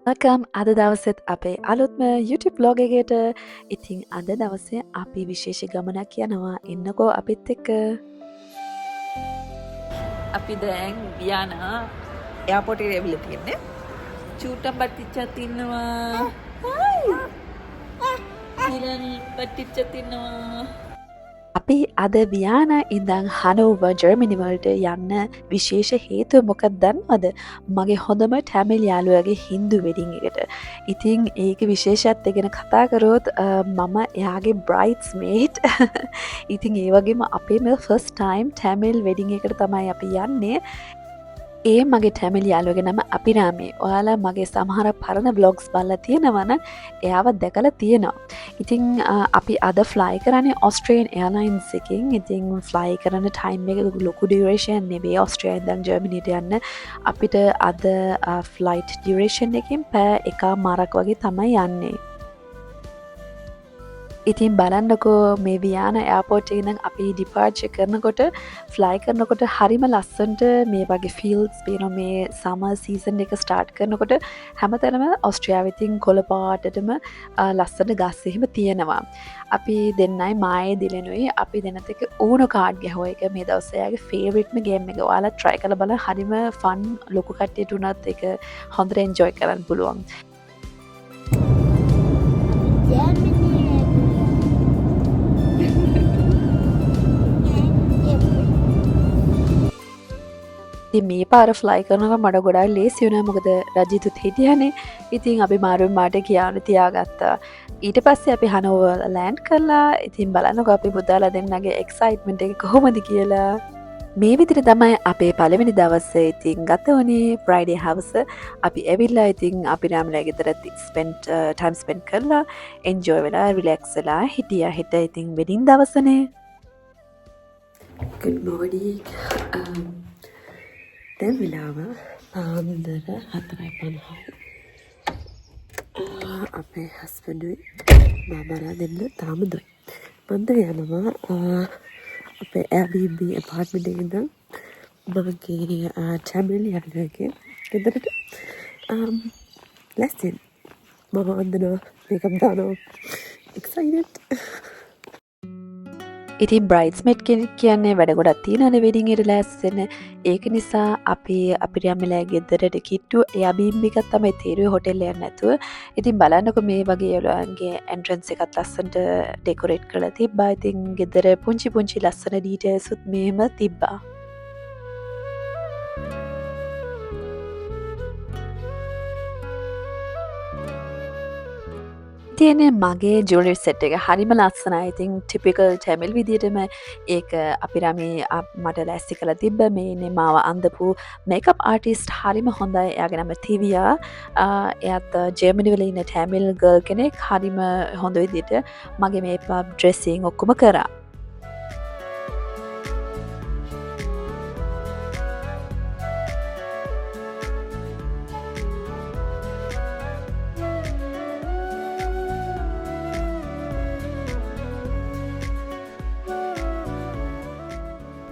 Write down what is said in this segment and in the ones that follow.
welcome අද දවසෙත් අපේ අලුත්ම YouTube blog එකකට. ඉතින් අද දවසේ අපි විශේෂ ගමනක් යනවා. එන්නකෝ අපිත් එක්ක. අපි දැන් වියානා එයාපෝට් එකට ඇවිල්ලා තියෙන්නේ. චූටම් බට්ටිච්චත් ඉන්නවා. හිරණි බට්ටිච්චත් ඉන්නවා. අපි අද වියානා ඉඳන් හනෝවර් ජර්මනි වලට යන්න විශේෂ හේතුව මොකක්ද දන්නවද? මගේ හොඳම ටැමිල් යාළුවගේ හින්දු වෙඩින් එකට. ඉතින් ඒක විශේෂත්වය ගැන කතා කරොත් මම එයාගේ බ්‍රයිඩ්ස්මේඩ්. ඉතින් ඒ වගේම අපේම ෆස්ට් ටයිම් ටැමිල් වෙඩින් එකට තමයි අපි යන්නේ. ඒ මගේ ටැමිල් යාළුවගේ නම අපිරාමේ. ඔයාලා මගේ සමහර පරණ බ්ලොග්ස් බලලා තියෙනවනම් එයාව දැකලා තියෙනවා. ඉතින් අපි අද ෆ්ලයි කරන්නේ ඔස්ට්‍රේලියන් එයාර්ලයින්ස් එකෙන්. ඉතින් ෆ්ලයි කරන ටයිම් එක ලොකු ඩියුරේෂන් නෙවෙයි. ඔස්ට්‍රේලියාවෙන් ඉඳන් ජර්මනියට යන්න අපිට අද ෆ්ලයිට් ඩියුරේෂන් එකෙන් පැය එකමාරක් වගේ තමයි යන්නේ. ඉතින් බලන්නකෝ මේ වියාන එයාපෝට් එකේ ඉඳන් අපි ඩිපාර්චර් කරනකොට ෆ්ලයි කරනකොට හරිම ලස්සනට මේ වගේ ෆීල්ඩ්ස් පේනවා. මේ සමර් සීසන් එක ස්ටාර්ට් කරනකොට හැමතැනම ඔස්ට්‍රේලියාවේ තින් කොළ පාටටම ලස්සන ගස් එහෙම තියෙනවා. අපි දෙන්නයි මායේ දිලෙනුයි අපි දෙන්නත් එක්ක ඌනෝ කාඩ් ගැහුවා. ඒක මේ දවස්වල යාගේ ෆේවරිට්ම ගේම් එක. ඔයාලා try කරලා බලන්න. හරිම ෆන් ලොකු කට්ටියට උනත් ඒක හොඳට එන්ජොයි කරන්න පුළුවන්. මේ පාර ෆ්ලයි කරනක මට ගොඩක් ලේසි වුණා. මොකද රජිතුත් හිටියනේ. ඉතින් අපි මාරුවෙන් මාට කියන්න තියාගත්තා. ඊට පස්සේ අපි හනෝවර් ලෑන්ඩ් කරලා ඉතින් බලන්නකෝ අපි පුතාලා දෙන්නගේ එක්සයිට්මන්ට් එක කොහොමද කියලා. මේ විදිහට තමයි අපේ පළවෙනි දවසේ ඉතින් ගත වුණේ. ෆ්‍රයිඩේ හවස අපි ඇවිල්ලා ඉතින් අපි රාමලා ගෙදර ටයිම් ස්පෙන්ඩ් කරලා එන්ජොයි වෙලා රිලැක්ස් වෙලා හිටියා. හෙට ඉතින් වෙඩින් දවසනේ. good morning. දැන් වෙලාව පාන්දර 4:50. අපේ හස්බන්ඩුයි බාබාලා දෙන්න තාම දොයි. මන්ද යනවා අපේ Airbnb apartment එකේ ඉඳන් මගේ ටැමිල් යාළුවගේ ගෙදරට. let's see. මම වන්දනවා මේකම් දානවා. excited. ඉතින් බ්‍රයිඩ්ස්මේඩ් කෙනෙක් කියන්නේ වැඩ ගොඩක් තියෙනවනේ වෙඩින් එකට ලෑස්ති වෙන්න. ඒක නිසා අපි අපිරියම්මලා ගෙදරට කිට්ටු Airbnb එකක් තමයි තීරුවේ හොටෙල් එකක් නැතුව. ඉතින් බලන්නකො මේ වගේ යාළුවන්ගේ එන්ට්‍රන්ස් එකත් ලස්සනට ඩෙකොරේට් කරලා තිබ්බා. ඉතින් ගෙදර පුංචි පුංචි ලස්සන ඩීටේල්ස් උත් මෙහෙම තිබ්බා. තියෙන මගේ ජුවලරි සෙට් එක හරිම ලස්සනයි. ඉතින් ටිපිකල් ටැමිල් විදිහටම ඒක අපිරාමේ මට ලෑස්ති කරලා තිබ්බ. මේනේ මාව අඳපු මේකප් ආටිස්ට් හරිම හොඳයි. එයාගේ නම තිවියා. එයාත් ජර්මනි වල ඉන්න ටැමිල් ගර්ල් කෙනෙක්. හරිම හොඳ විදිහට මගේ මේකප් ඩ්‍රෙසින් ඔක්කොම කරා.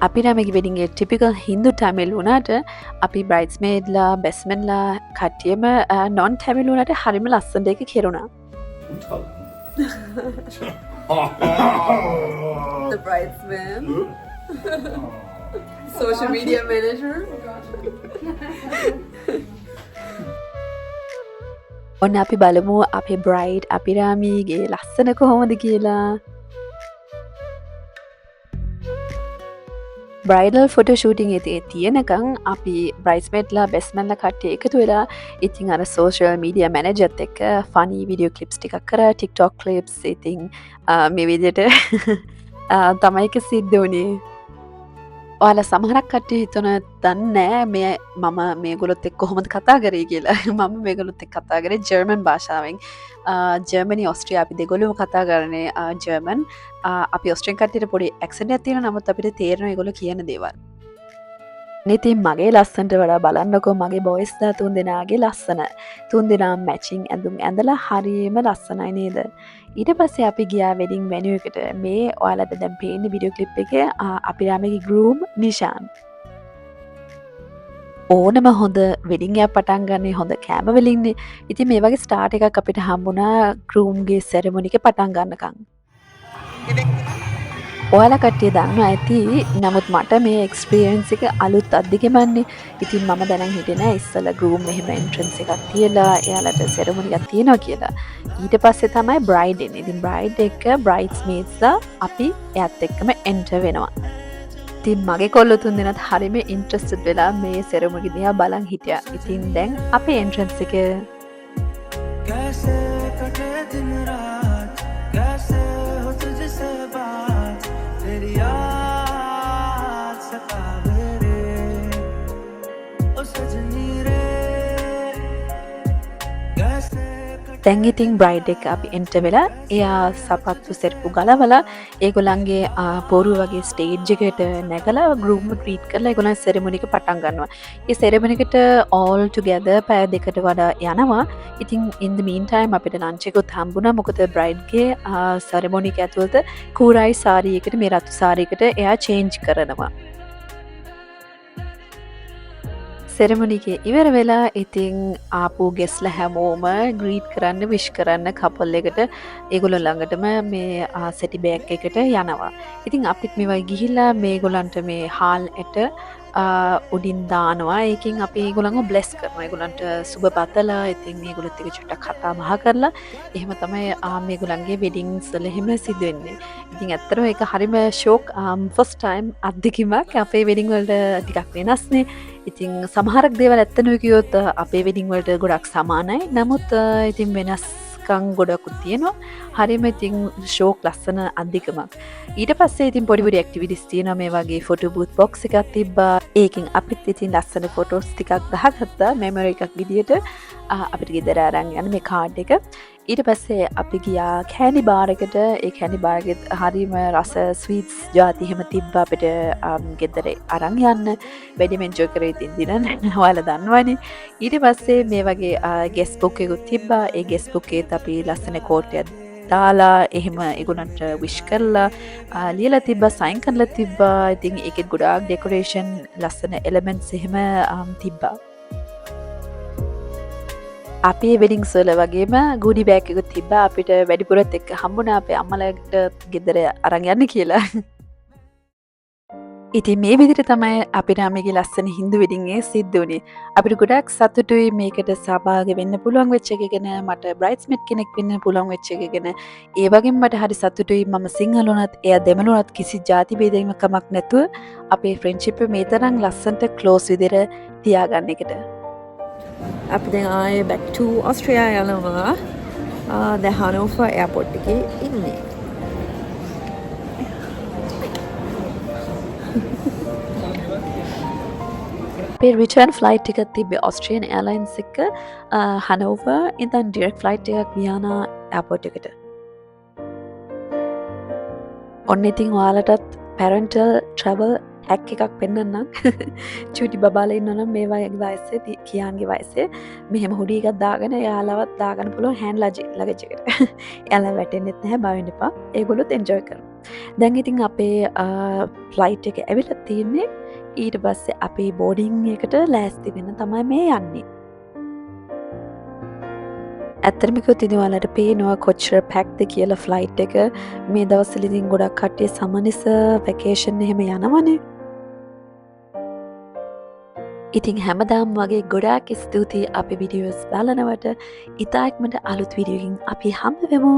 අපි නමගේ වෙඩින්ගේ ටිපිකල් හින්දු ටැමිල් වුණාට අපි බ්‍රයිඩ්ස්මේඩ්ලා බෙස්මන්ලා කට්ටියම නොන් ටැමිල් වුණාට හරිම ලස්සනට ඒක කෙරුණා. The bridesman. Social media manager. ඔන්න අපි බලමු අපේ බ්‍රයිඩ් අපිරාමීගේ ලස්සන කොහොමද කියලා. බ්‍රයිඩල් ෆොටෝ ෂූටිං එකේ තියෙනකන් අපි බ්‍රයිඩ්ස්මේඩ්ලා බෙස්මන්ලා කට්ටිය එකතු වෙලා ඉතින් අර සෝෂල් මීඩියා මැනේජර්ත් එක්ක ෆනි වීඩියෝ ක්ලිප්ස් ටිකක් කරා. TikTok ක්ලිප්ස් ඉතින් මේ විදිහට තමයි ඒක සිද්ධ වුණේ. ඔයාලා සමහරක් කට්ටිය හිතන දන්නේ මේ මම මේගොල්ලොත් එක්ක කොහොමද කතා කරේ කියලා. මම මේගොල්ලොත් එක්ක කතා කරේ ජර්මන් භාෂාවෙන්. ජර්මනි ඔස්ට්‍රියා අපි දෙගොල්ලම කතා කරන්නේ ජර්මන්. අපි ඔස්ට්‍රේලියන් කට්ටියට පොඩි ඇක්සන්ට් එකක් තියෙනවා. නමුත් අපිට තේරෙනවා ඒගොල්ලෝ කියන දේවල්. ඉතින් මගේ ලස්සනට වඩා බලන්නකෝ මගේ බොයිස්ලා තුන් දෙනාගේ ලස්සන. තුන් දෙනා මැචින් ඇඳුම් ඇඳලා හරියම ලස්සනයි නේද? ඊට පස්සේ අපි ගියා වෙඩින් වෙන්යු එකට. මේ ඔයාලට දැන් පේන්නේ වීඩියෝ ක්ලිප් එකේ අපිරාමගේ ගෲම් නිෂාන්. ඕනම හොඳ වෙඩිං එකක් පටන් ගන්නේ හොඳ කෑම වලින්නේ. ඉතින් මේ වගේ ස්ටාර්ට් එකක් අපිට හම්බුණා ගෲම්ගේ සෙරමොනි එක පටන් ගන්නකම්. ඔයාලා කට්ටිය දන්නවා ඇති. නමුත් මට මේ එක්ස්පීරියන්ස් එක අලුත් අත්දිගෙමන්නේ. ඉතින් මම දැනන් හිටියේ නෑ ඉස්සෙල්ලා ගෲම් මෙහෙම එන්ට්‍රන්ස් එකක් තියලා එයාලට සෙරමොනි එකක් තියෙනවා කියලා. ඊට පස්සේ තමයි බ්‍රයිඩ් එන්නේ. ඉතින් බ්‍රයිඩ් එක බ්‍රයිඩ්ස්මේඩ්ස්ලා අපි එයාත් එක්කම එන්ටර් වෙනවා. ඉතින් මගේ කොල්ලෝ තුන්දෙනාත් හරිම ඉන්ට්‍රෙස්ටඩ් වෙලා මේ සෙරමොනි දිහා බලන් හිටියා. ඉතින් දැන් අපේ එන්ට්‍රන්ස් එක कैसे कटे दिन रात कैसे हो तुझसे बात तेरी याद सतावे रे ओ सजनी रे कैसे දැන් ඉතින් බ්‍රයිඩ් එක අපි එන්ටර් වෙලා එයා සපත්තු සෙරපු ගලවලා ඒගොල්ලන්ගේ පොරුව වගේ ස්ටේජ් එකට නැගලා ගෲම් ග්‍රීට් කරලා ඒගොල්ලන් සෙරමොනි එක පටන් ගන්නවා. ඒ සෙරමොනි එකට all together පැය දෙකට වඩා යනවා. ඉතින් in the meantime අපිට ලන්ච් එකත් හම්බුණා. මොකද බ්‍රයිඩ්ගේ සෙරමොනි එක ඇතුළත කූරායි සාරි එකට මේ රතු සාරි එකට එයා චේන්ජ් කරනවා. සෙරමොනිකේ ඉවර වෙලා ඉතින් ආපු ගෙස්ල හැමෝම ග්‍රීට් කරන්න විශ් කරන්න කපල් එකට ඒගොල්ලෝ ළඟටම මේ සෙටි බෑග් එකට යනවා. ඉතින් අපිත් මේවයි ගිහිල්ලා මේගොල්ලන්ට මේ හාල් ඇට උඩින් දානවා. ඒකින් අපි ඒගොල්ලන්ව බ්ලෙස් කරනවා. ඒගොල්ලන්ට සුබ පතලා ඉතින් මේගොල්ලොත් එක්ක චුට්ටක් කතා බහ කරලා එහෙම තමයි මේගොල්ලන්ගේ වෙඩින්ග්ස් වල එහෙම සිදු වෙන්නේ. ඉතින් ඇත්තටම ඒක හරිම ෂොක් ෆස්ට් ටයිම් අත්දැකීමක්. අපේ වෙඩින් වලට ටිකක් වෙනස්නේ. ඉතින් සමහරක් දේවල් ඇත්තනම කිව්වොත් අපේ වෙඩින් වලට ගොඩක් සමානයි. නමුත් ඉතින් වෙනස්කම් ගොඩකුත් තියෙනවා. හරිම ඉතින් ෂෝක් ලස්සන අත්දැකීමක්. ඊට පස්සේ ඉතින් පොඩි පොඩි ඇක්ටිවිටිස් තියෙනවා. මේ වගේ ෆොටෝ බූත් බොක්ස් එකක් තිබ්බා. ඒකෙන් අපිත් ඉතින් ලස්සන ෆොටෝස් ටිකක් ගහගත්තා. මෙමරි එකක් විදියට අපිට ගෙදර අරන් යන මේ කාඩ් එක. ඊට පස්සේ අපි ගියා කෑනි බාර් එකට. ඒ කෑනි බාර් එකෙත් හරිම රස ස්වීට්ස් ජාති එහෙම තිබ්බා අපිට ගෙදර අරන් යන්න. වැඩිම එන්ජොයි කරේ ඉතින් දින ඔයාලා දන්නවනේ. ඊට පස්සේ මේ වගේ ගෙස්ට් බුක් එකකුත් තිබ්බා. ඒ ගෙස්ට් බුක් එකේත් අපි ලස්සන කෝට් එකක් දාලා එහෙම ඒගොල්ලන්ට විශ් කරලා ලියලා තිබ්බා, සයින් කරලා තිබ්බා. ඉතින් ඒකෙත් ගොඩාක් ඩෙකොරේෂන් ලස්සන එලිමන්ට්ස් එහෙම තිබ්බා. අපේ වෙඩින්ග්ස් වල වගේම ගුඩි බෑග් එකකුත් තිබ්බා. අපිට වැඩිපුරත් එක්ක හම්බුණා අපේ අම්මලාට ගෙදර අරන් යන්න කියලා. ඉතින් මේ විදිහට තමයි අපිට අම්මගේ ලස්සන හින්දු වෙඩින් එක සිද්ධ වුණේ. අපිට ගොඩක් සතුටුයි මේකට සහභාගී වෙන්න පුළුවන් වෙච්ච එක ගැන. මට බ්‍රයිඩ්ස්මේඩ් කෙනෙක් වෙන්න පුළුවන් වෙච්ච එක ගැන. ඒ වගේම මට හරි සතුටුයි මම සිංහල වුණත් එයා දෙමළ වුණත් කිසි ಜಾති ભેදයක්මක් නැතුව අපේ ෆ්‍රෙන්ඩ්ෂිප් එක මේ තරම් ලස්සනට ක්ලෝස් විදිහට තියාගන්න එකට. අපි දැන් ආයේ back to Austria යනවා. දැන් Hanover airport එකේ ඉන්නේ. අපේ රිටර්න් ෆ්ලයිට් එකක් තිබ්බේ ඔස්ට්‍රේලියන් එයාර්ලයින්ස් එක හනෝවර් ඉඳන් ඩිරෙක්ට් ෆ්ලයිට් එකක් වියනා එයාපෝට් එකට. ඔන්න ඉතින් ඔයාලටත් පැරන්ටල් ට්‍රැවල් හැක් එකක් පෙන්වන්නම්. චූටි බබාලා ඉන්නවනම් මේ වගේ වයසේ කියාන්ගේ වයසේ මෙහෙම හුඩි එකක් දාගෙන එයාලවත් දාගන්න පුළුවන් හෑන්ඩ් ලගේජ් එකට. එයාලා වැටෙන්නෙත් නැහැ, බය වෙන්න එපා. ඒගොල්ලොත් එන්ජොයි කරනවා. දැන් ඉතින් අපේ ෆ්ලයිට් එක ඇවිල්ලා තියෙන්නේ. ඊට පස්සේ අපේ බෝඩිං එකට ලෑස්ති වෙන්න තමයි මේ යන්නේ. ඇත්තටම කිව්වොත් ඉතින් ඔයාලට පේනවා කොච්චර පැක්ද කියලා ෆ්ලයිට් එක. මේ දවස්වල ඉතින් ගොඩක් කට්ටිය සමනිස වැකේෂන් එහෙම යනවනේ. ඉතින් හැමදාම වගේ ගොඩාක් ස්තුතියි අපි වීඩියෝස් බලනවට. ඉතා ඉක්මනට අලුත් වීඩියෝකින් අපි හම්බ වෙමු.